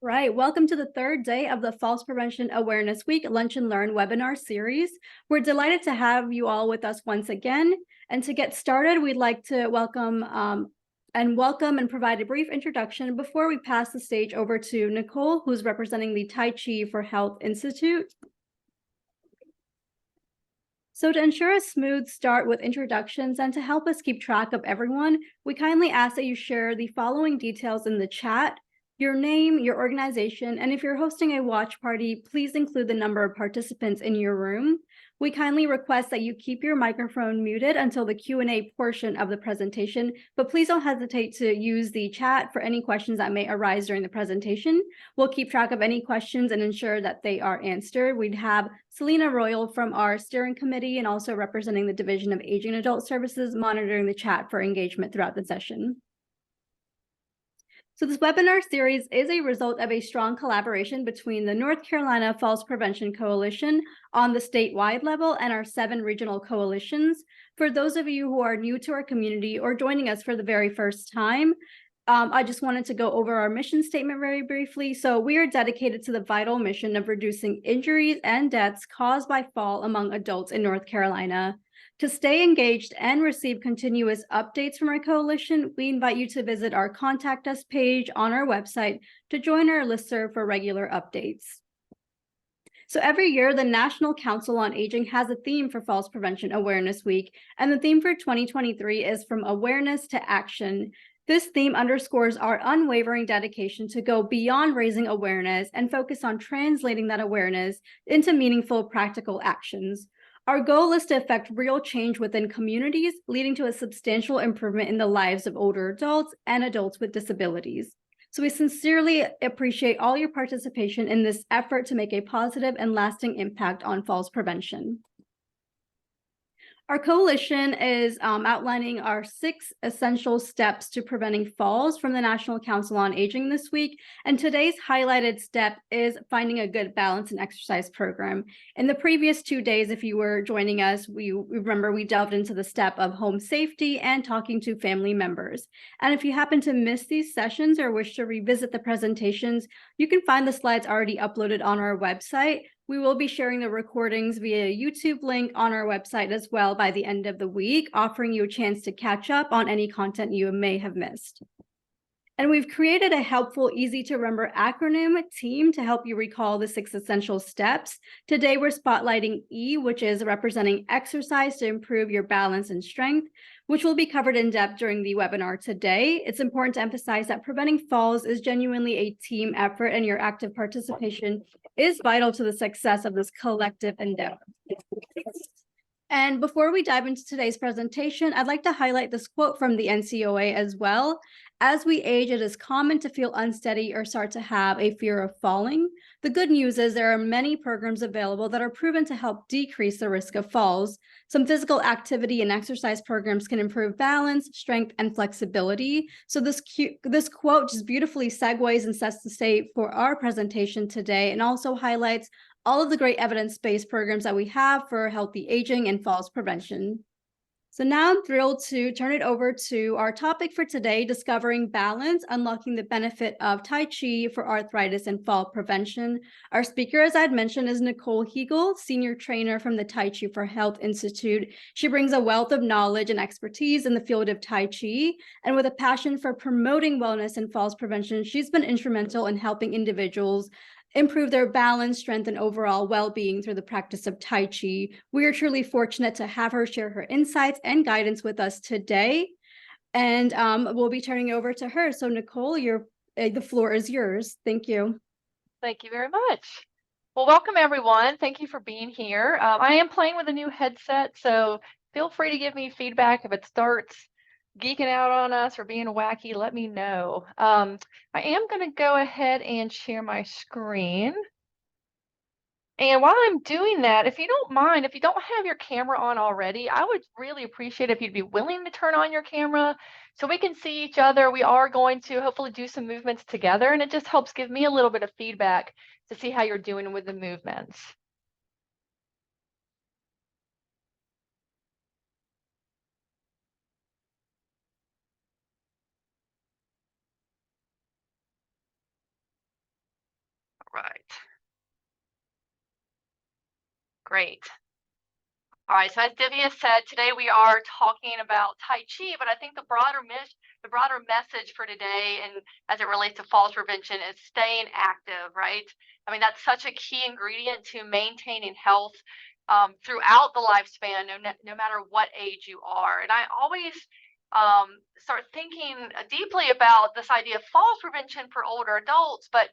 Right. Welcome to the third day of the Falls Prevention Awareness Week Lunch and Learn webinar series. We're delighted to have you all with us once again. And to get started, we'd like to welcome and provide a brief introduction before we pass the stage over to Nicole, who's representing the Tai Chi for Health Institute. So to ensure a smooth start with introductions and to help us keep track of everyone, we kindly ask that you share the following details in the chat: your name, your organization, and if you're hosting a watch party, please include the number of participants in your room. We kindly request that you keep your microphone muted until the Q&A portion of the presentation, but please don't hesitate to use the chat for any questions that may arise during the presentation. We'll keep track of any questions and ensure that they are answered. We'd have Selena Royal from our steering committee and also representing the Division of Aging and Adult Services monitoring the chat for engagement throughout the session. So this webinar series is a result of a strong collaboration between the North Carolina Falls Prevention Coalition on the statewide level and our 7 regional coalitions. For those of you who are new to our community or joining us for the very first time, I just wanted to go over our mission statement very briefly. So we are dedicated to the vital mission of reducing injuries and deaths caused by fall among adults in North Carolina. To stay engaged and receive continuous updates from our coalition, we invite you to visit our Contact Us page on our website to join our listserv for regular updates. So every year, the National Council on Aging has a theme for Falls Prevention Awareness Week, and the theme for 2023 is From Awareness to Action. This theme underscores our unwavering dedication to go beyond raising awareness and focus on translating that awareness into meaningful, practical actions. Our goal is to affect real change within communities, leading to a substantial improvement in the lives of older adults and adults with disabilities. So we sincerely appreciate all your participation in this effort to make a positive and lasting impact on falls prevention. Our coalition is outlining our 6 essential steps to preventing falls from the National Council on Aging this week. And today's highlighted step is finding a good balance and exercise program. In the previous 2 days, if you were joining us, we remember we delved into the step of home safety and talking to family members. And if you happen to miss these sessions or wish to revisit the presentations, you can find the slides already uploaded on our website. We will be sharing the recordings via YouTube link on our website as well by the end of the week, offering you a chance to catch up on any content you may have missed. And we've created a helpful, easy to remember acronym team to help you recall the 6 essential steps. Today, we're spotlighting E, which is representing exercise to improve your balance and strength, which will be covered in depth during the webinar today. It's important to emphasize that preventing falls is genuinely a team effort, and your active participation is vital to the success of this collective endeavor. And before we dive into today's presentation, I'd like to highlight this quote from the NCOA as well. As we age, it is common to feel unsteady or start to have a fear of falling. The good news is there are many programs available that are proven to help decrease the risk of falls. Some physical activity and exercise programs can improve balance, strength, and flexibility. So this quote just beautifully segues and sets the stage for our presentation today, and also highlights all of the great evidence-based programs that we have for healthy aging and falls prevention. So now I'm thrilled to turn it over to our topic for today, discovering balance, unlocking the benefit of Tai Chi for arthritis and fall prevention. Our speaker, as I'd mentioned, is Nicole Hiegl, senior trainer from the Tai Chi for Health Institute. She brings a wealth of knowledge and expertise in the field of Tai Chi, and with a passion for promoting wellness and falls prevention, she's been instrumental in helping individuals improve their balance, strength, and overall well-being through the practice of Tai Chi. We are truly fortunate to have her share her insights and guidance with us today. And we'll be turning over to her. So Nicole, the floor is yours. Thank you. Thank you very much. Well, welcome everyone. Thank you for being here. I am playing with a new headset, so feel free to give me feedback if it starts geeking out on us or being wacky. Let me know. I am going to go ahead and share my screen. And while I'm doing that, if you don't mind, if you don't have your camera on already, I would really appreciate if you'd be willing to turn on your camera so we can see each other. We are going to hopefully do some movements together, and it just helps give me a little bit of feedback to see how you're doing with the movements. right. Great. All right, so as Divya said, today we are talking about Tai Chi, but I think the broader message for today, and as it relates to falls prevention, is staying active, right? I mean, that's such a key ingredient to maintaining health throughout the lifespan, no matter what age you are. And I always start thinking deeply about this idea of falls prevention for older adults, but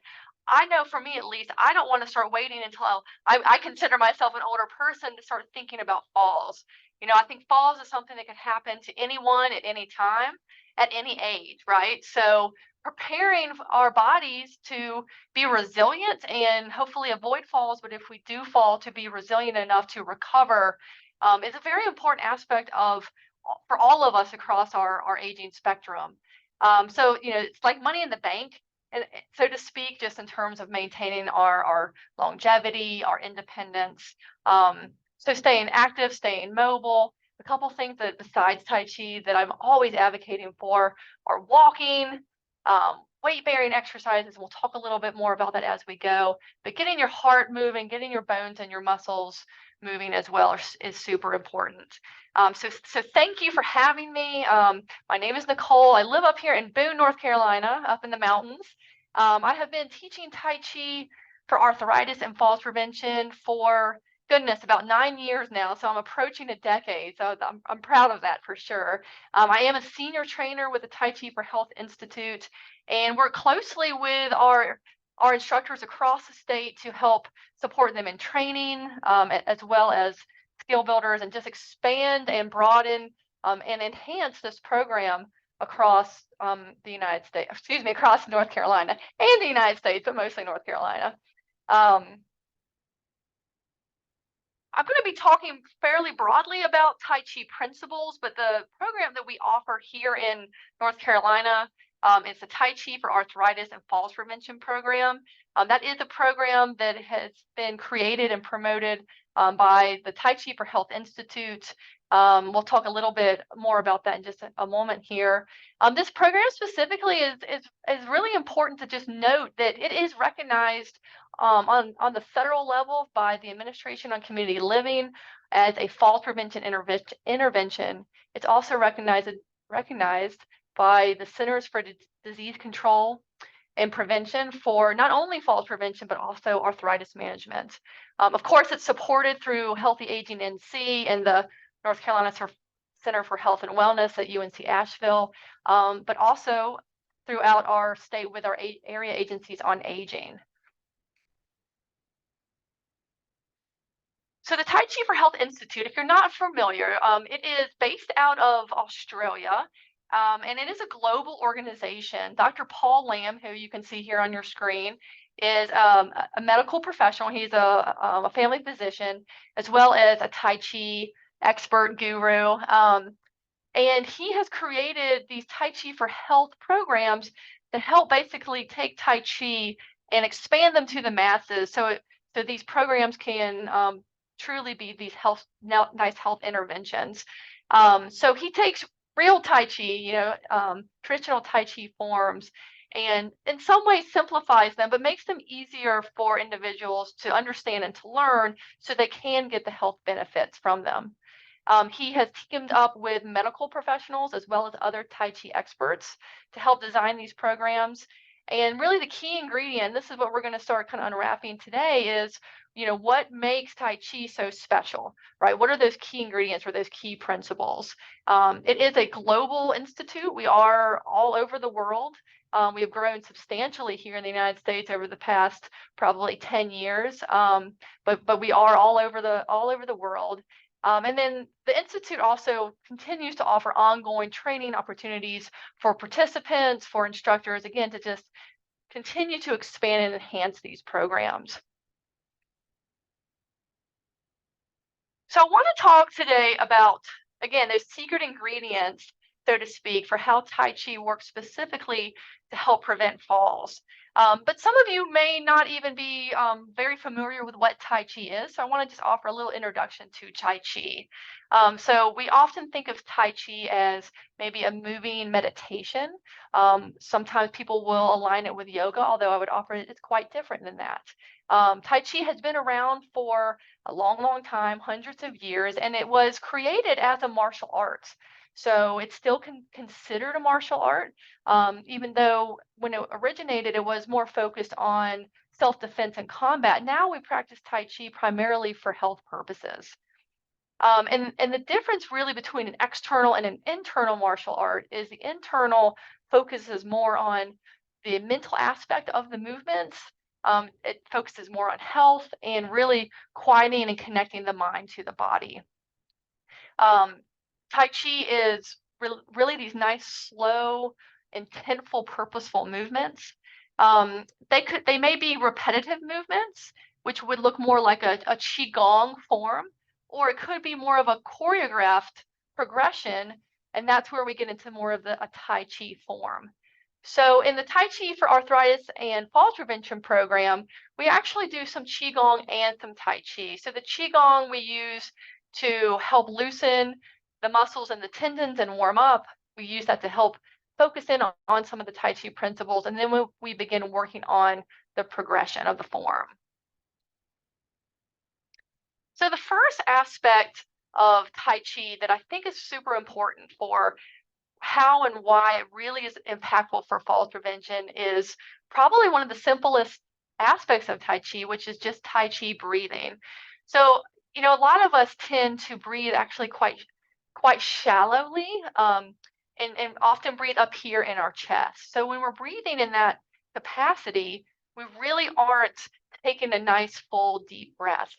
I know for me at least, I don't want to start waiting until I consider myself an older person to start thinking about falls. You know, I think falls is something that can happen to anyone at any time, at any age, right? So preparing our bodies to be resilient and hopefully avoid falls, but if we do fall, to be resilient enough to recover is a very important aspect of for all of us across our aging spectrum. So, you know, it's like money in the bank, and so to speak, just in terms of maintaining our longevity, our independence. So staying active, staying mobile. A couple things that besides Tai Chi that I'm always advocating for are walking, weight bearing exercises. We'll talk a little bit more about that as we go. But getting your heart moving, getting your bones and your muscles moving as well is super important. So thank you for having me. My name is Nicole. I live up here in Boone, North Carolina, up in the mountains. I have been teaching Tai Chi for arthritis and falls prevention for goodness, about 9 years now. So I'm approaching a decade. So I'm proud of that for sure. I am a senior trainer with the Tai Chi for Health Institute and work closely with our instructors across the state to help support them in training, as well as skill builders, and just expand and broaden and enhance this program across the United States, excuse me, across North Carolina and the United States, but mostly North Carolina. I'm going to be talking fairly broadly about Tai Chi principles, but the program that we offer here in North Carolina is the Tai Chi for Arthritis and Falls Prevention program. That is a program that has been created and promoted by the Tai Chi for Health Institute. We'll talk a little bit more about that in just a moment here. This program specifically is really important to just note that it is recognized on the federal level by the Administration on Community Living as a falls prevention intervention. It's also recognized by the Centers for Disease Control and Prevention for not only falls prevention, but also arthritis management. Of course, it's supported through Healthy Aging NC and the North Carolina Center for Health and Wellness at UNC Asheville, but also throughout our state with our area agencies on aging. So the Tai Chi for Health Institute, if you're not familiar, it is based out of Australia, and it is a global organization. Dr. Paul Lamb, who you can see here on your screen, is a medical professional. He's a family physician, as well as a Tai Chi expert guru. And he has created these Tai Chi for Health programs that help basically take Tai Chi and expand them to the masses. So these programs can truly be these nice health interventions. So he takes real Tai Chi, traditional Tai Chi forms, and in some ways simplifies them, but makes them easier for individuals to understand and to learn so they can get the health benefits from them. He has teamed up with medical professionals as well as other Tai Chi experts to help design these programs. And really the key ingredient, this is what we're going to start kind of unwrapping today, is what makes Tai Chi so special, right? What are those key ingredients or those key principles? It is a global institute. We are all over the world. We have grown substantially here in the United States over the past probably 10 years, but we are all over the world. And then the Institute also continues to offer ongoing training opportunities for participants, for instructors, again, to just continue to expand and enhance these programs. So I want to talk today about, again, those secret ingredients, so to speak, for how Tai Chi works specifically to help prevent falls. But some of you may not even be very familiar with what Tai Chi is, so I want to just offer a little introduction to Tai Chi. So we often think of Tai Chi as maybe a moving meditation. Sometimes people will align it with yoga, although I would offer it's quite different than that. Tai Chi has been around for a long, long time, hundreds of years, and it was created as a martial art. So it's still considered a martial art, even though when it originated, it was more focused on self-defense and combat. Now we practice Tai Chi primarily for health purposes. And the difference really between an external and an internal martial art is the internal focuses more on the mental aspect of the movements. It focuses more on health and really quieting and connecting the mind to the body. Tai Chi is really these nice, slow, intentful, purposeful movements. They may be repetitive movements, which would look more like a Qigong form, or it could be more of a choreographed progression, and that's where we get into more of a Tai Chi form. So in the Tai Chi for Arthritis and Fall Prevention program, we actually do some Qigong and some Tai Chi. So the Qigong we use to help loosen the muscles and the tendons and warm up. We use that to help focus in on some of the Tai Chi principles, and then we begin working on the progression of the form. So the first aspect of Tai Chi that I think is super important for how and why it really is impactful for fall prevention is probably one of the simplest aspects of Tai Chi, which is just Tai Chi breathing. So, you know, a lot of us tend to breathe actually quite shallowly, and often breathe up here in our chest. So when we're breathing in that capacity, we really aren't taking a nice, full, deep breath.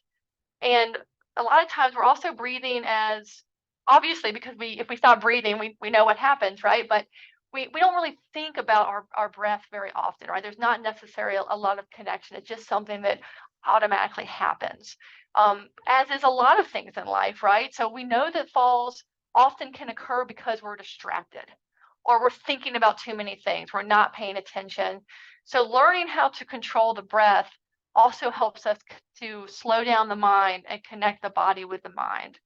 And a lot of times we're also breathing as obviously because if we stop breathing, we know what happens, right? But we don't really think about our breath very often, right? There's not necessarily a lot of connection. It's just something that automatically happens. As is a lot of things in life, right? So we know that falls often can occur because we're distracted or we're thinking about too many things. We're not paying attention. So learning how to control the breath also helps us to slow down the mind and connect the body with the mind.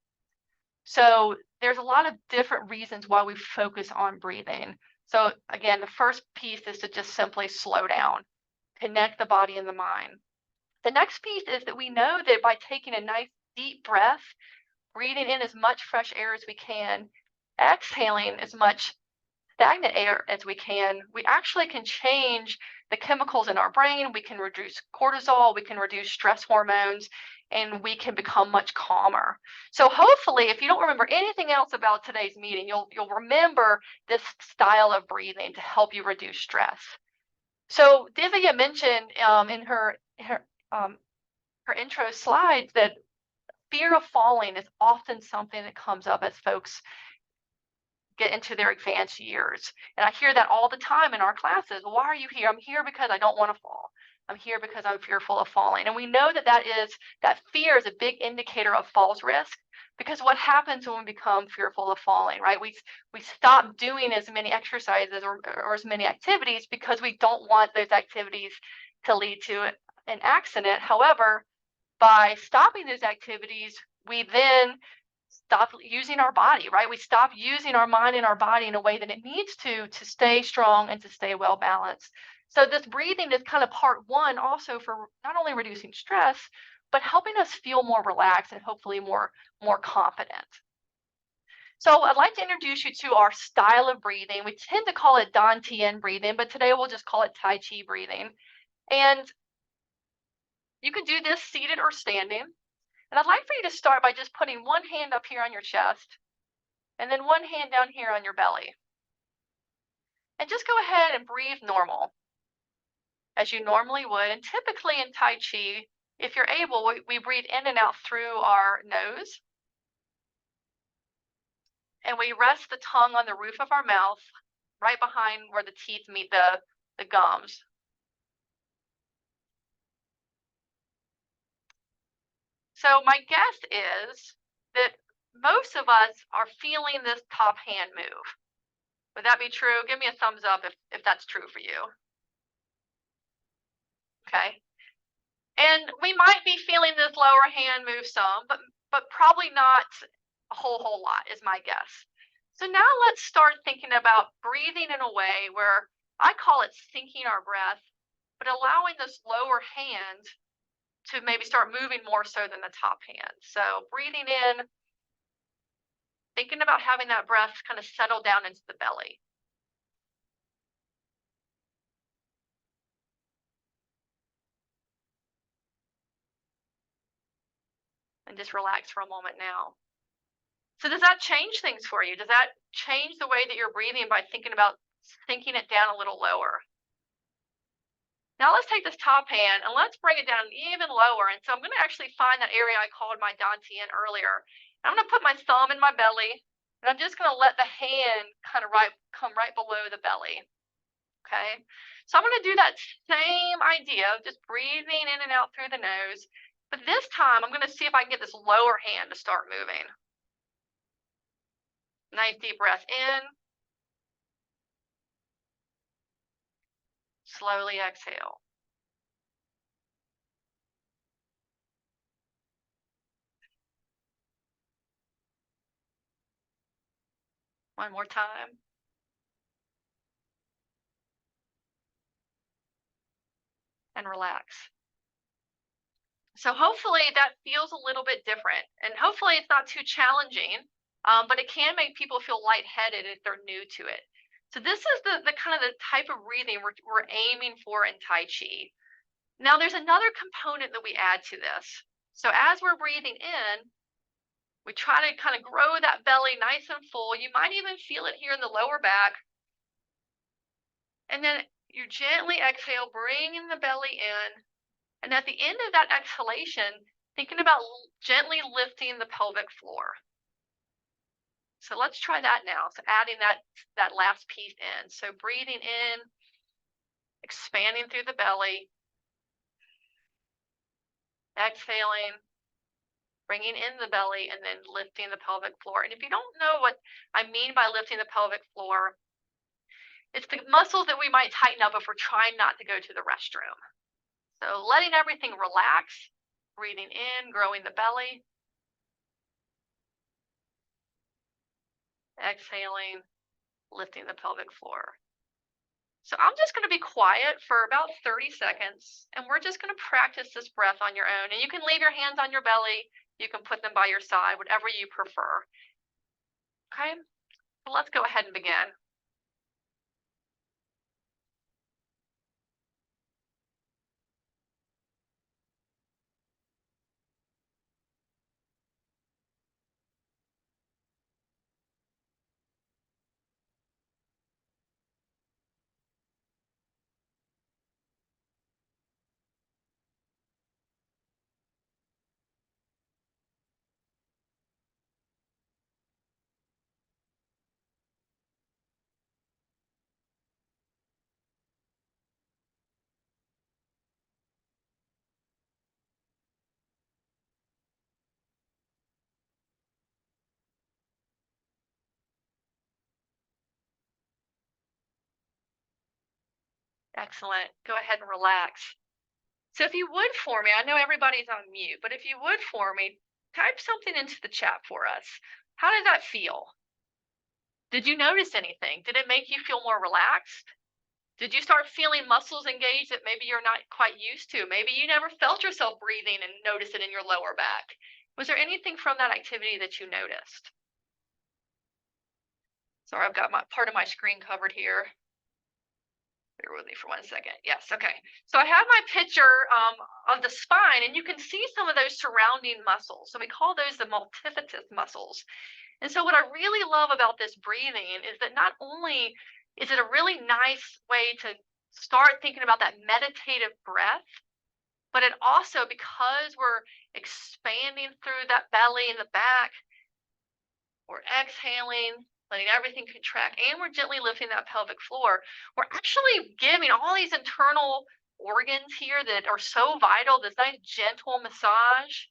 So there's a lot of different reasons why we focus on breathing. So again, the first piece is to just simply slow down, connect the body and the mind. The next piece is that we know that by taking a nice deep breath, breathing in as much fresh air as we can, exhaling as much stagnant air as we can, we actually can change the chemicals in our brain. We can reduce cortisol, we can reduce stress hormones, and we can become much calmer. So hopefully, if you don't remember anything else about today's meeting, you'll remember this style of breathing to help you reduce stress. So Divya mentioned in her intro slides that fear of falling is often something that comes up as folks get into their advanced years. And I hear that all the time in our classes. Why are you here? I'm here because I don't want to fall. I'm here because I'm fearful of falling. And we know that fear is a big indicator of falls risk, because what happens when we become fearful of falling, right? We stop doing as many exercises or as many activities because we don't want those activities to lead to an accident. However, by stopping those activities, we then stop using our body, right? We stop using our mind and our body in a way that it needs to stay strong and to stay well balanced. So this breathing is kind of part one also for not only reducing stress, but helping us feel more relaxed and hopefully more confident. So I'd like to introduce you to our style of breathing. We tend to call it Dan Tien breathing, but today we'll just call it Tai Chi breathing. And you can do this seated or standing. And I'd like for you to start by just putting one hand up here on your chest and then one hand down here on your belly. And just go ahead and breathe normal, as you normally would. And typically in Tai Chi, if you're able, we breathe in and out through our nose. And we rest the tongue on the roof of our mouth, right behind where the teeth meet the gums. So my guess is that most of us are feeling this top hand move. Would that be true? Give me a thumbs up if that's true for you. okay? And we might be feeling this lower hand move some, but probably not a whole lot is my guess. So now let's start thinking about breathing in a way where I call it syncing our breath, but allowing this lower hand to maybe start moving more so than the top hand. So breathing in, thinking about having that breath kind of settle down into the belly. And just relax for a moment now. So does that change things for you? Does that change the way that you're breathing by thinking about sinking it down a little lower? Now let's take this top hand and let's bring it down even lower. And so I'm going to actually find that area I called my dantian earlier. I'm going to put my thumb in my belly, and I'm just going to let the hand kind of come right below the belly. Okay. So I'm going to do that same idea of just breathing in and out through the nose. But this time I'm going to see if I can get this lower hand to start moving. Nice deep breath in. Slowly exhale. One more time. And relax. So hopefully that feels a little bit different, and hopefully it's not too challenging, but it can make people feel lightheaded if they're new to it. So this is the kind of the type of breathing we're aiming for in Tai Chi. Now there's another component that we add to this. So as we're breathing in, we try to kind of grow that belly nice and full. You might even feel it here in the lower back. And then you gently exhale, bringing the belly in. And at the end of that exhalation, thinking about gently lifting the pelvic floor. So let's try that now. So adding that last piece in. So breathing in, expanding through the belly, exhaling, bringing in the belly, and then lifting the pelvic floor. And if you don't know what I mean by lifting the pelvic floor, it's the muscles that we might tighten up if we're trying not to go to the restroom. So letting everything relax, breathing in, growing the belly, exhaling, lifting the pelvic floor. So I'm just going to be quiet for about 30 seconds, and we're just going to practice this breath on your own. And you can leave your hands on your belly. You can put them by your side, whatever you prefer. Okay, so let's go ahead and begin. Excellent. Go ahead and relax. So if you would for me, I know everybody's on mute, but if you would for me, type something into the chat for us. How did that feel? Did you notice anything? Did it make you feel more relaxed? Did you start feeling muscles engaged that maybe you're not quite used to? Maybe you never felt yourself breathing and noticed it in your lower back. Was there anything from that activity that you noticed? Sorry, I've got my part of my screen covered here. Bear with me for 1 second. Yes, okay. So I have my picture of the spine, and you can see some of those surrounding muscles. So we call those the multifidus muscles. And so what I really love about this breathing is that not only is it a really nice way to start thinking about that meditative breath, but it also, because we're expanding through that belly in the back, we're exhaling, letting everything contract, and we're gently lifting that pelvic floor. We're actually giving all these internal organs here that are so vital this nice gentle massage.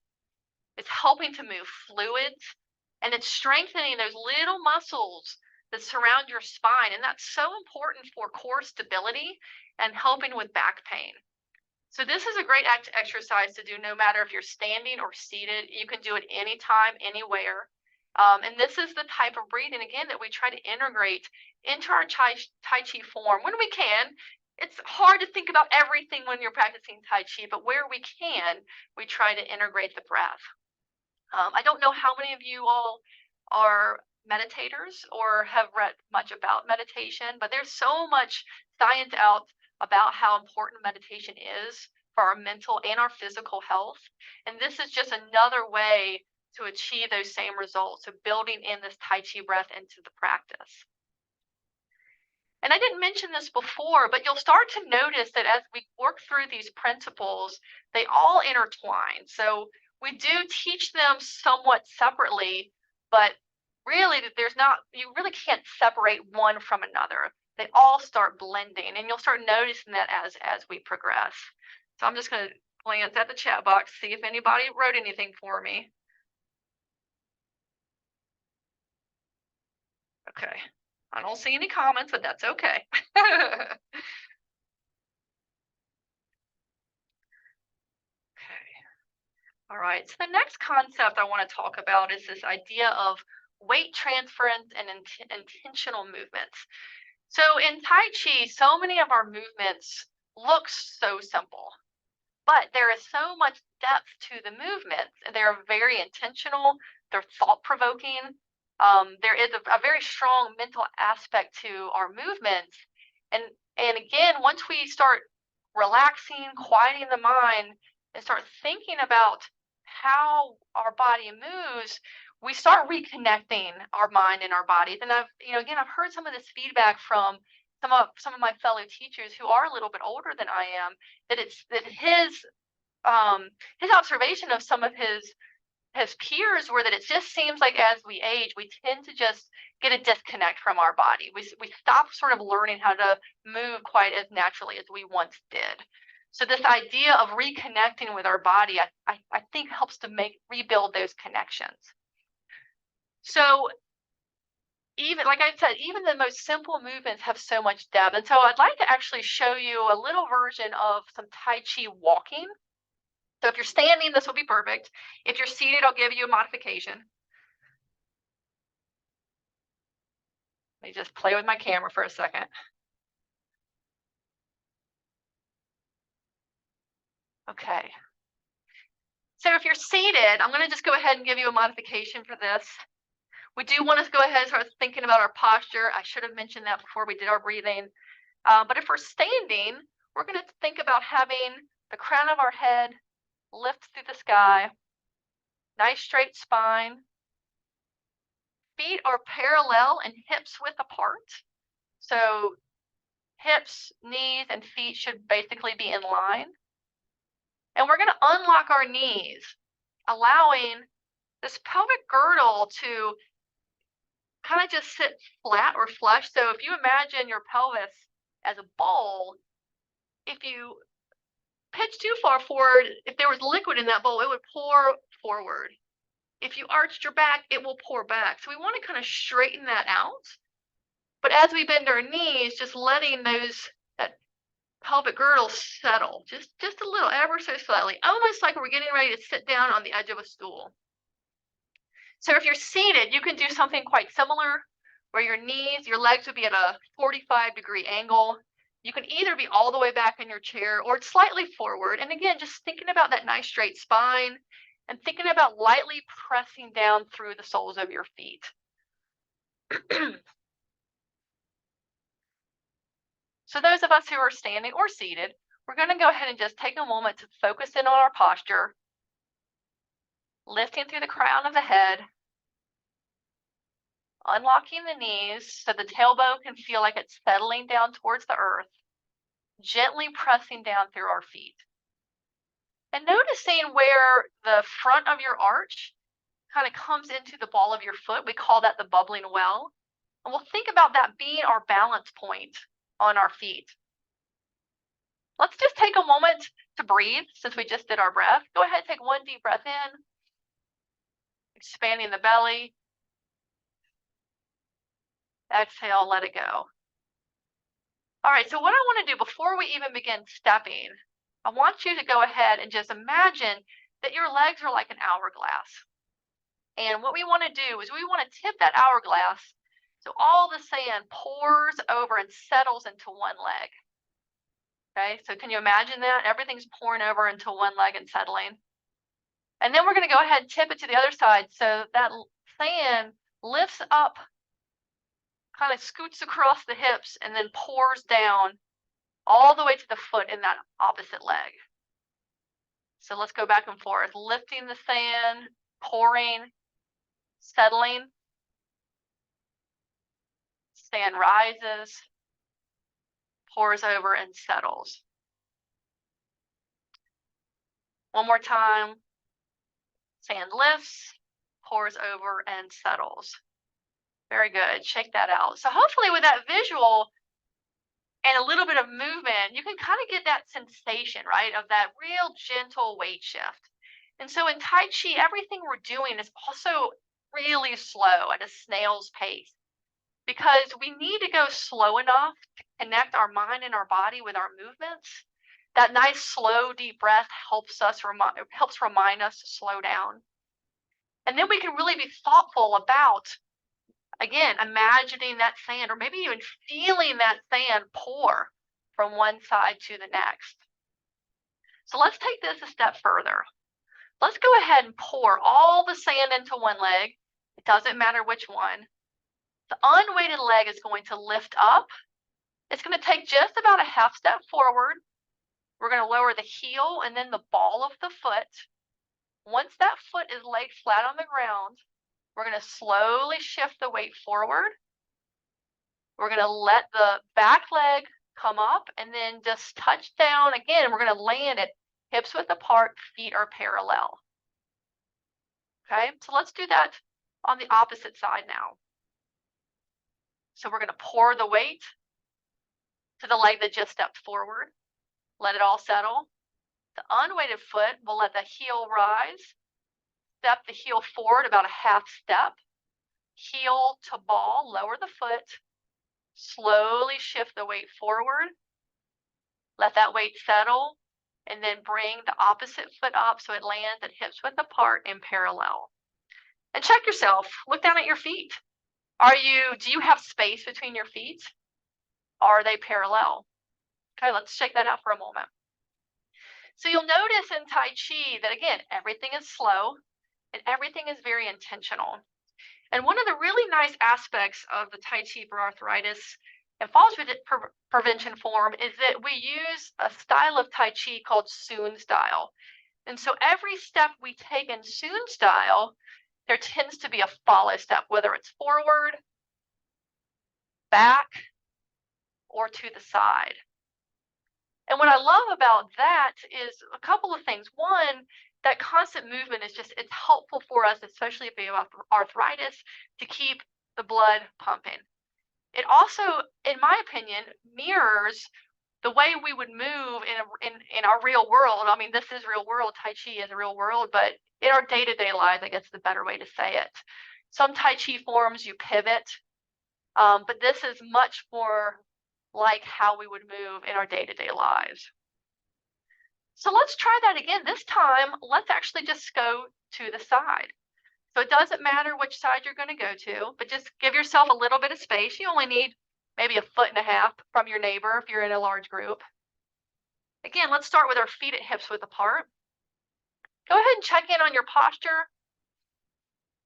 It's helping to move fluids, and it's strengthening those little muscles that surround your spine. And that's so important for core stability and helping with back pain. So this is a great exercise to do no matter if you're standing or seated. You can do it anytime, anywhere. And this is the type of breathing, again, that we try to integrate into our Tai Chi form when we can. It's hard to think about everything when you're practicing Tai Chi, but where we can, we try to integrate the breath. I don't know how many of you all are meditators or have read much about meditation, but there's so much science out about how important meditation is for our mental and our physical health. And this is just another way to achieve those same results of building in this Tai Chi breath into the practice. And I didn't mention this before, but you'll start to notice that as we work through these principles, they all intertwine. So we do teach them somewhat separately, but really you really can't separate one from another. They all start blending, and you'll start noticing that as we progress. So I'm just going to glance at the chat box, see if anybody wrote anything for me. Okay. I don't see any comments, but that's okay. All right, so the next concept I want to talk about is this idea of weight transference and intentional movements. So in Tai Chi, so many of our movements look so simple, but there is so much depth to the movements. They're very intentional, they're thought-provoking. There is a very strong mental aspect to our movements. And again, once we start relaxing, quieting the mind, and start thinking about how our body moves, we start reconnecting our mind and our bodies. And I've heard some of this feedback from some of my fellow teachers who are a little bit older than I am, that his observation of some of his peers were that it just seems like as we age, we tend to just get a disconnect from our body. We stop sort of learning how to move quite as naturally as we once did. So this idea of reconnecting with our body, I think helps to rebuild those connections. So even, like I said, even the most simple movements have so much depth. And so I'd like to actually show you a little version of some Tai Chi walking. So if you're standing, this will be perfect. If you're seated, I'll give you a modification. Let me just play with my camera for a second. Okay. So if you're seated, I'm going to just go ahead and give you a modification for this. We do want to go ahead and start thinking about our posture. I should have mentioned that before we did our breathing. But if we're standing, we're going to think about having the crown of our head lift through the sky, nice straight spine. Feet are parallel and hips width apart. So hips, knees, and feet should basically be in line. And we're going to unlock our knees, allowing this pelvic girdle to kind of just sit flat or flush. So if you imagine your pelvis as a bowl, if you pitch too far forward, if there was liquid in that bowl, it would pour forward. If you arched your back, it will pour back. So we want to kind of straighten that out. But as we bend our knees, just letting that pelvic girdle settle just a little, ever so slightly, almost like we're getting ready to sit down on the edge of a stool. So if you're seated, you can do something quite similar where your legs would be at a 45-degree angle. You can either be all the way back in your chair or slightly forward. And again, just thinking about that nice straight spine and thinking about lightly pressing down through the soles of your feet. So those of us who are standing or seated, we're going to go ahead and just take a moment to focus in on our posture, lifting through the crown of the head, unlocking the knees so the tailbone can feel like it's settling down towards the earth, gently pressing down through our feet. And noticing where the front of your arch kind of comes into the ball of your foot. We call that the bubbling well. And we'll think about that being our balance point on our feet. Let's just take a moment to breathe since we just did our breath. Go ahead, take one deep breath in, expanding the belly. Exhale, let it go. All right, so what I want to do before we even begin stepping I want you to go ahead and just imagine that your legs are like an hourglass. And what we want to do is we want to tip that hourglass so all the sand pours over and settles into one leg. Okay, so can you imagine that? Everything's pouring over into one leg and settling. And then we're going to go ahead and tip it to the other side so that sand lifts up, kind of scoots across the hips, and then pours down all the way to the foot in that opposite leg. So let's go back and forth, lifting the sand, pouring, settling. Sand rises, pours over, and settles. One more time. Sand lifts, pours over, and settles. Very good. Shake that out. So hopefully with that visual and a little bit of movement, you can kind of get that sensation, right, of that real gentle weight shift. And so in Tai Chi, everything we're doing is also really slow at a snail's pace, because we need to go slow enough to connect our mind and our body with our movements. That nice, slow, deep breath helps remind us to slow down. And then we can really be thoughtful about, again, imagining that sand, or maybe even feeling that sand pour from one side to the next. So let's take this a step further. Let's go ahead and pour all the sand into one leg. It doesn't matter which one. The unweighted leg is going to lift up. It's going to take just about a half step forward. We're going to lower the heel and then the ball of the foot. Once that foot is laid flat on the ground, we're going to slowly shift the weight forward. We're going to let the back leg come up and then just touch down again. We're going to land it hips width apart, feet are parallel. Okay, so let's do that on the opposite side now. So we're going to pour the weight to the leg that just stepped forward. Let it all settle. The unweighted foot will let the heel rise. Step the heel forward about a half step. Heel to ball, lower the foot. Slowly shift the weight forward. Let that weight settle. And then bring the opposite foot up so it lands at hips width apart in parallel. And check yourself. Look down at your feet. Do you have space between your feet? Are they parallel? Okay, let's check that out for a moment. So you'll notice in Tai Chi that, again, everything is slow and everything is very intentional. And one of the really nice aspects of the Tai Chi for arthritis and fall prevention form is that we use a style of Tai Chi called Sun style. And so every step we take in Sun style, there tends to be a follow step, whether it's forward, back, or to the side. And what I love about that is a couple of things. One, that constant movement is it's helpful for us, especially if we have arthritis, to keep the blood pumping. It also, in my opinion, mirrors the way we would move in our real world. I mean, this is real world. Tai Chi is a real world, but in our day-to-day lives, I guess the better way to say it. Some Tai Chi forms you pivot, but this is much more like how we would move in our day-to-day lives. So let's try that again. This time, let's actually just go to the side. So it doesn't matter which side you're going to go to, but just give yourself a little bit of space. You only need maybe a foot and a half from your neighbor if you're in a large group. Again, let's start with our feet at hips width apart. Go ahead and check in on your posture.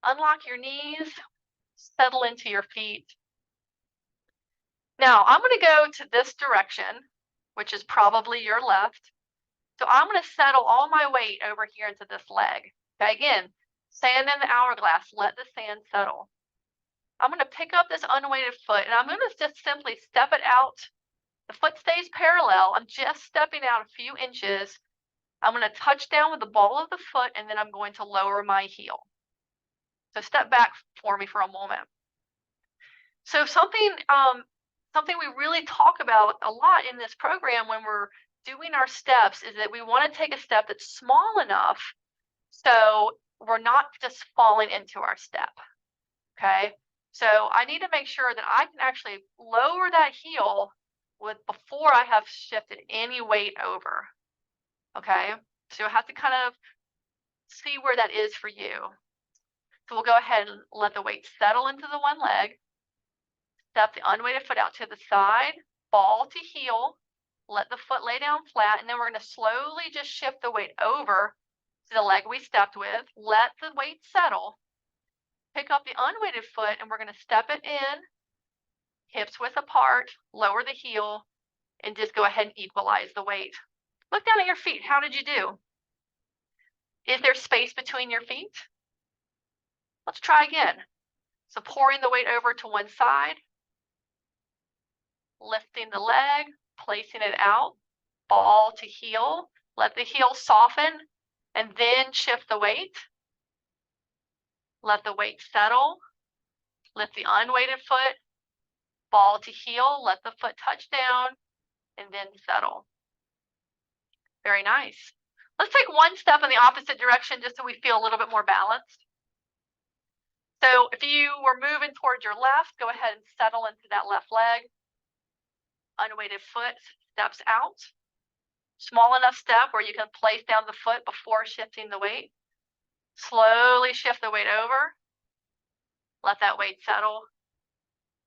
Unlock your knees. Settle into your feet. Now, I'm going to go to this direction, which is probably your left. So I'm going to settle all my weight over here into this leg. Okay, again, sand in the hourglass, let the sand settle. I'm going to pick up this unweighted foot and I'm going to just simply step it out. The foot stays parallel. I'm just stepping out a few inches. I'm going to touch down with the ball of the foot and then I'm going to lower my heel. So step back for me for a moment. So something we really talk about a lot in this program when we're doing our steps is that we want to take a step that's small enough so we're not just falling into our step. Okay, so I need to make sure that I can actually lower that heel before I have shifted any weight over. Okay, so you'll have to kind of see where that is for you. So we'll go ahead and let the weight settle into the one leg. Step the unweighted foot out to the side, ball to heel. Let the foot lay down flat, and then we're going to slowly just shift the weight over to the leg we stepped with. Let the weight settle. Pick up the unweighted foot, and we're going to step it in, hips width apart, lower the heel, and just go ahead and equalize the weight. Look down at your feet. How did you do? Is there space between your feet? Let's try again. So pouring the weight over to one side, lifting the leg, placing it out, ball to heel. Let the heel soften, and then shift the weight. Let the weight settle. Lift the unweighted foot, ball to heel. Let the foot touch down, and then settle. Very nice. Let's take one step in the opposite direction just so we feel a little bit more balanced. So if you were moving towards your left, go ahead and settle into that left leg. Unweighted foot steps out. Small enough step where you can place down the foot before shifting the weight. Slowly shift the weight over. Let that weight settle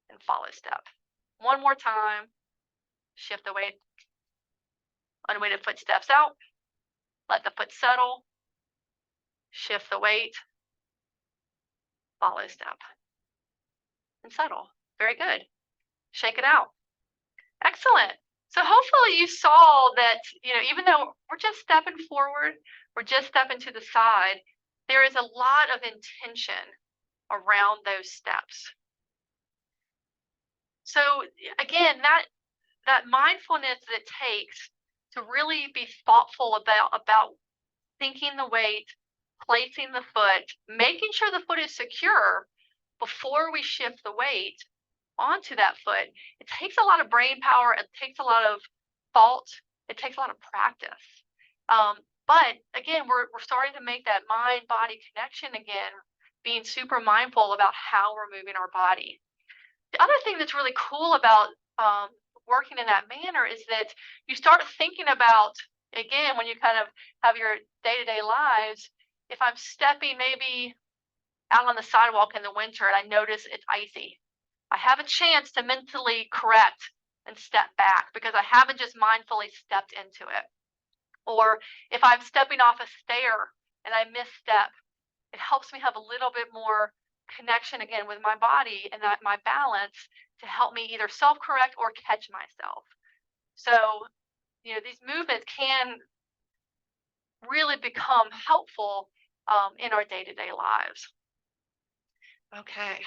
and follow step. One more time. Shift the weight. Unweighted foot steps out. Let the foot settle. Shift the weight. Follow step. And settle. Very good. Shake it out. Excellent. So hopefully you saw that, even though we're just stepping forward, we're just stepping to the side, there is a lot of intention around those steps. So again, that mindfulness that it takes to really be thoughtful about thinking the weight, placing the foot, making sure the foot is secure before we shift the weight onto that foot. It takes a lot of brain power. It takes a lot of thought. It takes a lot of practice. But again, we're starting to make that mind-body connection again, being super mindful about how we're moving our body. The other thing that's really cool about working in that manner is that you start thinking about, again, when you kind of have your day-to-day lives, if I'm stepping maybe out on the sidewalk in the winter and I notice it's icy, I have a chance to mentally correct and step back because I haven't just mindfully stepped into it. Or if I'm stepping off a stair and I misstep, it helps me have a little bit more connection again with my body and my balance to help me either self-correct or catch myself. So, these movements can really become helpful in our day-to-day lives. Okay.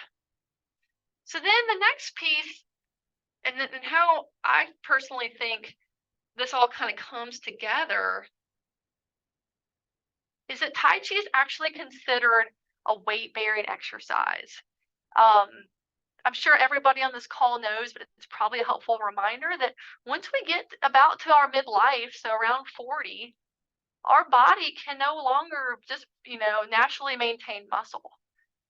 So then the next piece, and how I personally think this all kind of comes together, is that Tai Chi is actually considered a weight-bearing exercise. I'm sure everybody on this call knows, but it's probably a helpful reminder that once we get about to our midlife, so around 40, our body can no longer just, naturally maintain muscle.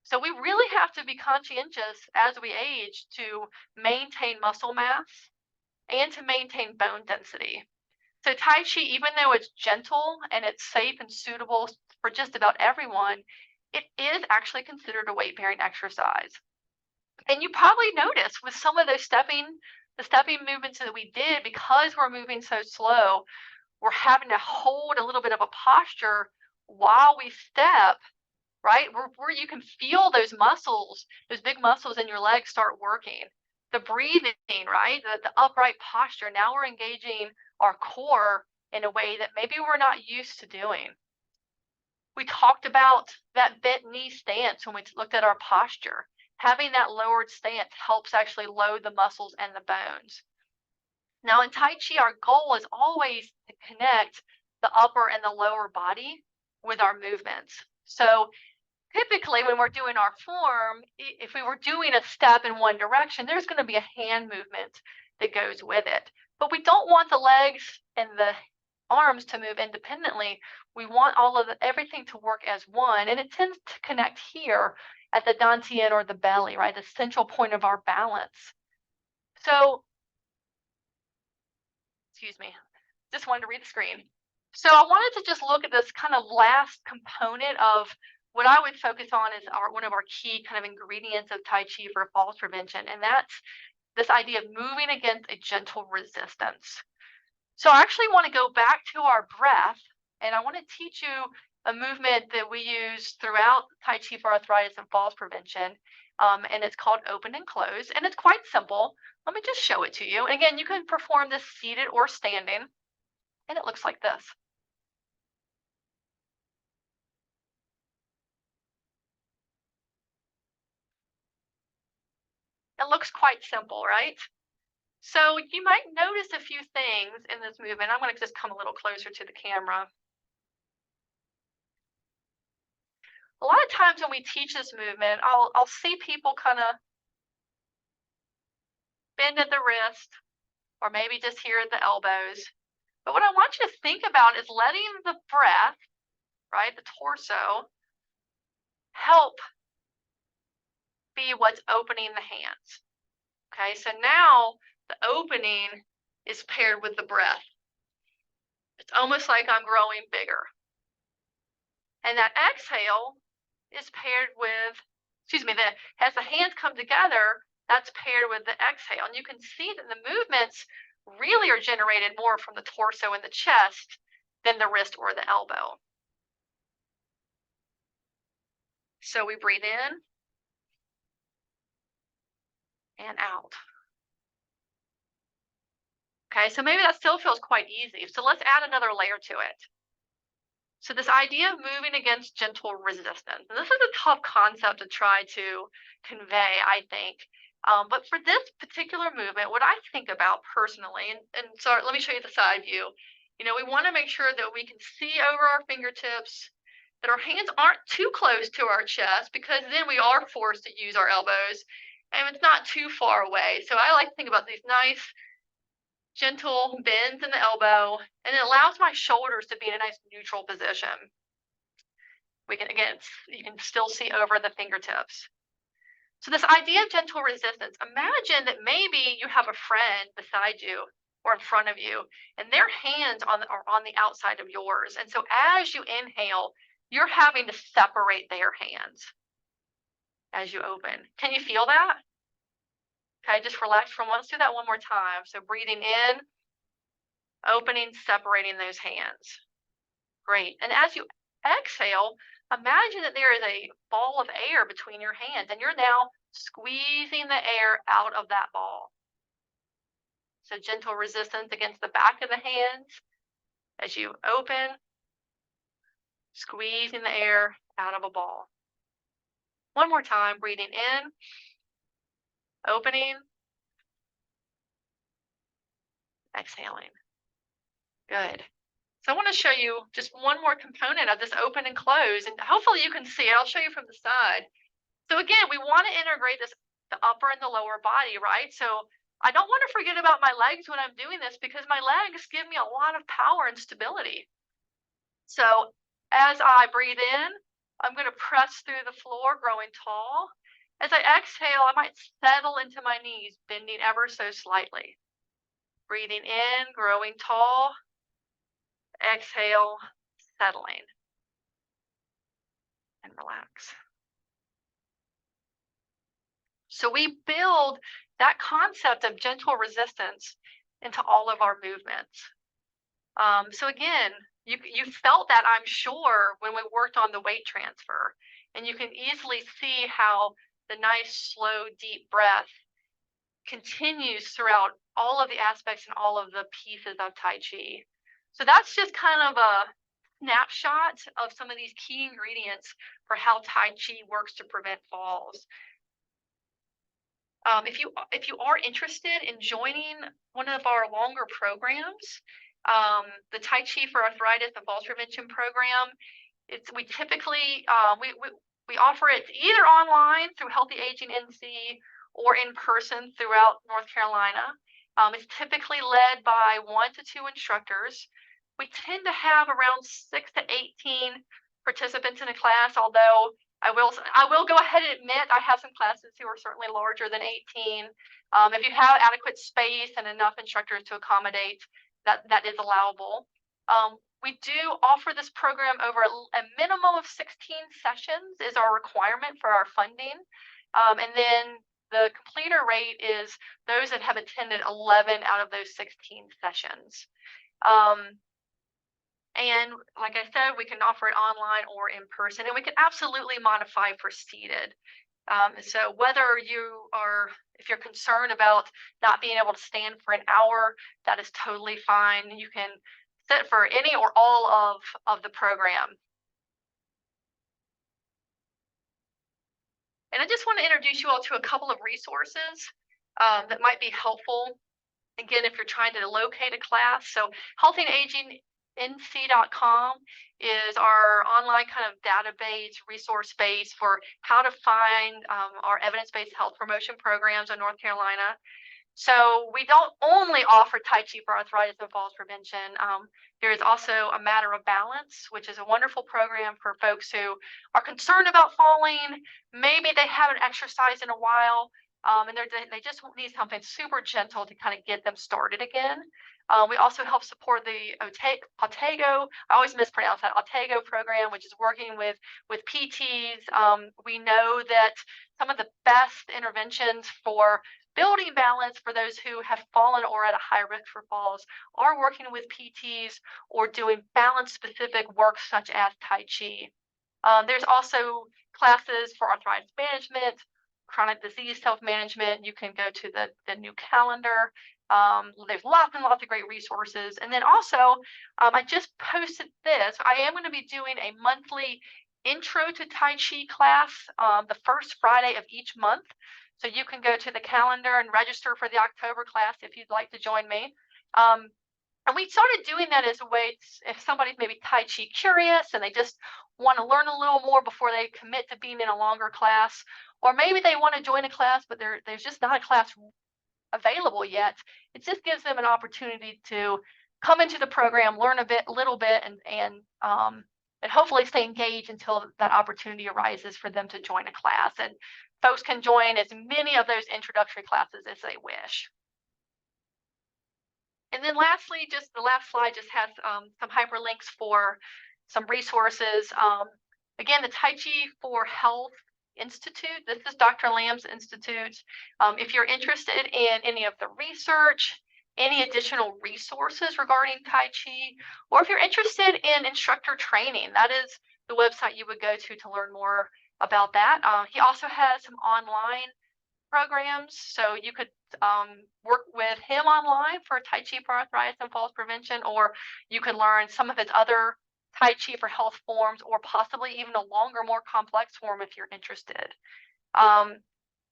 So we really have to be conscientious as we age to maintain muscle mass and to maintain bone density. So Tai Chi, even though it's gentle and it's safe and suitable for just about everyone, it is actually considered a weight-bearing exercise. And you probably noticed with some of those the stepping movements that we did, because we're moving so slow, we're having to hold a little bit of a posture while we step, right? Where you can feel those muscles, those big muscles in your legs start working. The breathing, right? The upright posture. Now we're engaging our core in a way that maybe we're not used to doing. We talked about that bent knee stance when we looked at our posture. Having that lowered stance helps actually load the muscles and the bones. Now in Tai Chi, our goal is always to connect the upper and the lower body with our movements. So typically when we're doing our form, if we were doing a step in one direction, there's going to be a hand movement that goes with it. But we don't want the legs and the arms to move independently. We want everything to work as one, and it tends to connect here at the dantian or the belly, right? The central point of our balance. So, excuse me, just wanted to read the screen. So I wanted to just look at this kind of last component of what I would focus on as one of our key kind of ingredients of Tai Chi for falls prevention, and that's this idea of moving against a gentle resistance. So I actually want to go back to our breath, and I want to teach you a movement that we use throughout Tai Chi for arthritis and falls prevention, and it's called open and close, and it's quite simple. Let me just show it to you. And again, you can perform this seated or standing, and it looks like this. It looks quite simple, right? So you might notice a few things in this movement. I'm going to just come a little closer to the camera. A lot of times when we teach this movement, I'll see people kind of bend at the wrist or maybe just here at the elbows. But what I want you to think about is letting the breath, right, the torso, help be what's opening the hands. Okay, so now the opening is paired with the breath. It's almost like I'm growing bigger. And that exhale is paired with, as the hands come together, that's paired with the exhale. And you can see that the movements really are generated more from the torso and the chest than the wrist or the elbow. So we breathe in and out. Okay, so maybe that still feels quite easy. So let's add another layer to it. So this idea of moving against gentle resistance, and this is a tough concept to try to convey, I think. But for this particular movement, what I think about personally, and so let me show you the side view. You know, we want to make sure that we can see over our fingertips, that our hands aren't too close to our chest, because then we are forced to use our elbows, and it's not too far away. So I like to think about these nice gentle bends in the elbow, and it allows my shoulders to be in a nice neutral position. We can, again, you can still see over the fingertips. So this idea of gentle resistance, imagine that maybe you have a friend beside you or in front of you, and their hands are on the outside of yours. And so as you inhale, you're having to separate their hands as you open. Can you feel that? Okay, just relax for a moment. Let's do that one more time. So breathing in, opening, separating those hands. Great. And as you exhale, imagine that there is a ball of air between your hands, and you're now squeezing the air out of that ball. So gentle resistance against the back of the hands as you open, squeezing the air out of a ball. One more time, breathing in, opening, exhaling. Good. So I want to show you just one more component of this open and close, and hopefully you can see it. I'll show you from the side. So again, we want to integrate this, the upper and the lower body, right? So I don't want to forget about my legs when I'm doing this, because my legs give me a lot of power and stability. So as I breathe in, I'm going to press through the floor, growing tall. As I exhale, I might settle into my knees, bending ever so slightly. Breathing in, growing tall. Exhale, settling. And relax. So we build that concept of gentle resistance into all of our movements. So again, you felt that, I'm sure, when we worked on the weight transfer, and you can easily see how the nice, slow, deep breath continues throughout all of the aspects and all of the pieces of Tai Chi. So that's just kind of a snapshot of some of these key ingredients for how Tai Chi works to prevent falls. If you are interested in joining one of our longer programs, the Tai Chi for Arthritis and Falls Prevention program, we typically we offer it either online through Healthy Aging NC or in person throughout North Carolina. It's typically led by 1 to 2 instructors. We tend to have around 6 to 18 participants in a class, although I will go ahead and admit I have some classes who are certainly larger than 18. If you have adequate space and enough instructors to accommodate, that is allowable. We do offer this program over a minimum of 16 sessions is our requirement for our funding. And then the completer rate is those that have attended 11 out of those 16 sessions. And like I said, we can offer it online or in person, and we can absolutely modify for seated. So whether if you're concerned about not being able to stand for an hour, that is totally fine. You can sit for any or all of the program. And I just want to introduce you all to a couple of resources that might be helpful. Again, if you're trying to locate a class, so healthyandaging.nc.com is our online kind of database, resource base for how to find our evidence-based health promotion programs in North Carolina. So we don't only offer Tai Chi for arthritis and falls prevention. There is also a Matter of Balance, which is a wonderful program for folks who are concerned about falling. Maybe they haven't exercised in a while, and they just need something super gentle to kind of get them started again. We also help support the Otego, I always mispronounce that, Otego program, which is working with PTs. We know that some of the best interventions for building balance for those who have fallen or at a high risk for falls are working with PTs or doing balance specific work such as Tai Chi. There's also classes for arthritis management, chronic disease self-management. You can go to the new calendar. There's lots and lots of great resources. And then also, I just posted this. I am going to be doing a monthly intro to Tai Chi class the first Friday of each month. So you can go to the calendar and register for the October class if you'd like to join me. And we started doing that as a way, if somebody's maybe Tai Chi curious and they just want to learn a little more before they commit to being in a longer class, or maybe they want to join a class, but there's just not a class available yet. It just gives them an opportunity to come into the program, learn a little bit, and hopefully stay engaged until that opportunity arises for them to join a class. And folks can join as many of those introductory classes as they wish. And then lastly, just the last slide just has some hyperlinks for some resources. Again, the Tai Chi for Health Institute. This is Dr. Lamb's institute. If you're interested in any of the research, any additional resources regarding Tai Chi, or if you're interested in instructor training, that is the website you would go to learn more about that. He also has some online programs, so you could work with him online for Tai Chi for arthritis and falls prevention, or you can learn some of his other Tai Chi for health forms, or possibly even a longer, more complex form if you're interested.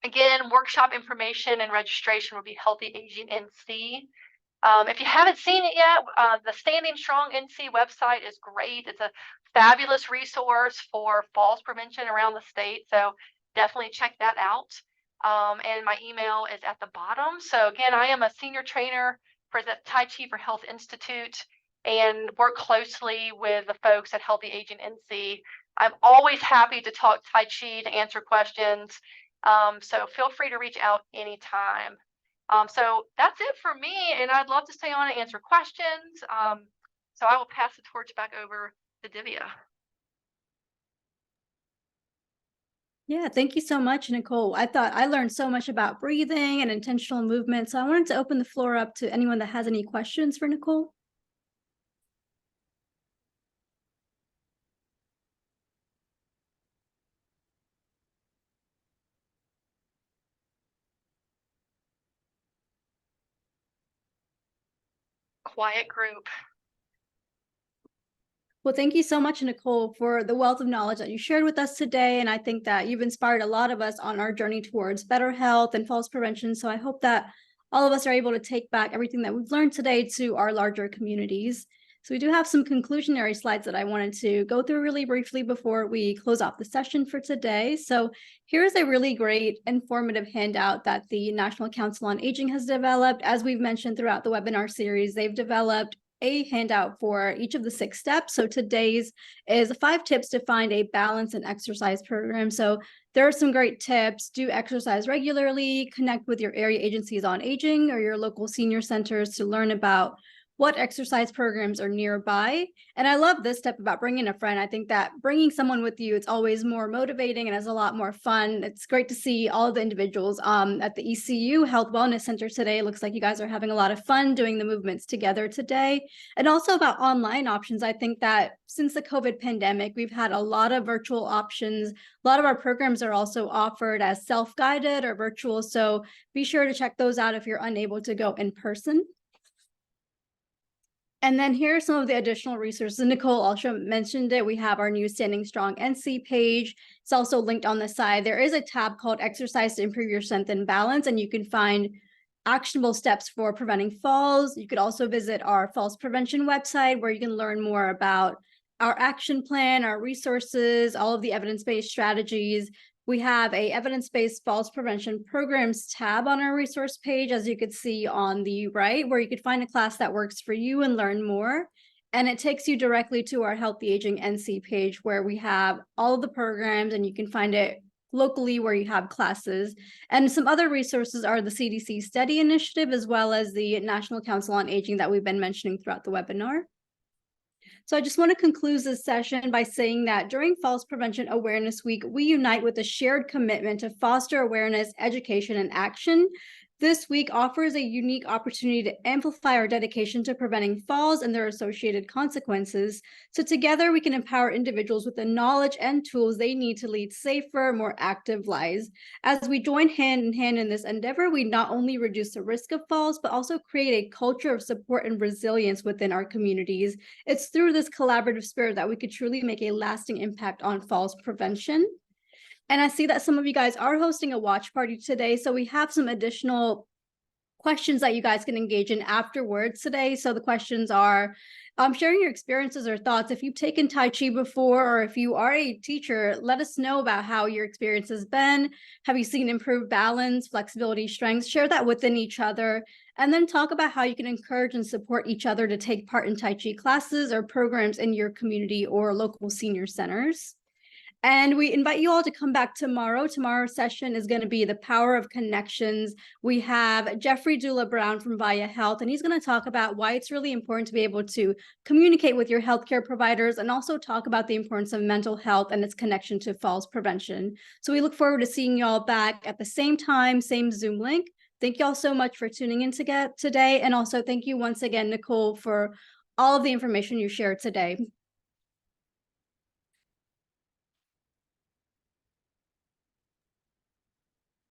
Again, workshop information and registration would be Healthy Aging NC. If you haven't seen it yet, the Standing Strong NC website is great. It's a fabulous resource for falls prevention around the state, so definitely check that out. And my email is at the bottom. So again, I am a senior trainer for the Tai Chi for Health Institute and work closely with the folks at Healthy Aging NC. I'm always happy to talk Tai Chi, to answer questions. So feel free to reach out anytime. So that's it for me, and I'd love to stay on and answer questions. So I will pass the torch back over to Divya. Yeah, thank you so much, Nicole. I learned so much about breathing and intentional movement. So I wanted to open the floor up to anyone that has any questions for Nicole. Quiet group. Well, thank you so much, Nicole, for the wealth of knowledge that you shared with us today. And I think that you've inspired a lot of us on our journey towards better health and falls prevention. So I hope that all of us are able to take back everything that we've learned today to our larger communities. So we do have some conclusionary slides that I wanted to go through really briefly before we close off the session for today. So here's a really great informative handout that the National Council on Aging has developed. As we've mentioned throughout the webinar series, they've developed a handout for each of the 6 steps. So today's is 5 tips to find a balance and exercise program. So there are some great tips. Do exercise regularly, connect with your area agencies on aging or your local senior centers to learn about what exercise programs are nearby. And I love this step about bringing a friend. I think that bringing someone with you, it's always more motivating and is a lot more fun. It's great to see all of the individuals at the ECU Health Wellness Center today. It looks like you guys are having a lot of fun doing the movements together today. And also about online options, I think that since the COVID pandemic, we've had a lot of virtual options. A lot of our programs are also offered as self-guided or virtual. So be sure to check those out if you're unable to go in person. And then here are some of the additional resources. Nicole also mentioned it. We have our new Standing Strong NC page. It's also linked on the side. There is a tab called Exercise to Improve Your Strength and Balance, and you can find actionable steps for preventing falls. You could also visit our falls prevention website where you can learn more about our action plan, our resources, all of the evidence-based strategies. We have a evidence-based falls prevention programs tab on our resource page, as you could see on the right, where you could find a class that works for you and learn more. And it takes you directly to our Healthy Aging NC page, where we have all of the programs, and you can find it locally where you have classes. And some other resources are the CDC Study Initiative, as well as the National Council on Aging that we've been mentioning throughout the webinar. So I just want to conclude this session by saying that during Falls Prevention Awareness Week, we unite with a shared commitment to foster awareness, education, and action. This week offers a unique opportunity to amplify our dedication to preventing falls and their associated consequences. So together we can empower individuals with the knowledge and tools they need to lead safer, more active lives. As we join hand in hand in this endeavor, we not only reduce the risk of falls, but also create a culture of support and resilience within our communities. It's through this collaborative spirit that we could truly make a lasting impact on falls prevention. And I see that some of you guys are hosting a watch party today. So we have some additional questions that you guys can engage in afterwards today. So the questions are sharing your experiences or thoughts. If you've taken Tai Chi before, or if you are a teacher, let us know about how your experience has been. Have you seen improved balance, flexibility, strengths? Share that within each other. And then talk about how you can encourage and support each other to take part in Tai Chi classes or programs in your community or local senior centers. And we invite you all to come back tomorrow. Tomorrow's session is going to be the power of connections. We have Jeffrey Dula Brown from Via Health, and he's going to talk about why it's really important to be able to communicate with your healthcare providers, and also talk about the importance of mental health and its connection to falls prevention. So we look forward to seeing you all back at the same time, same Zoom link. Thank you all so much for tuning in today. And also thank you once again, Nicole, for all of the information you shared today.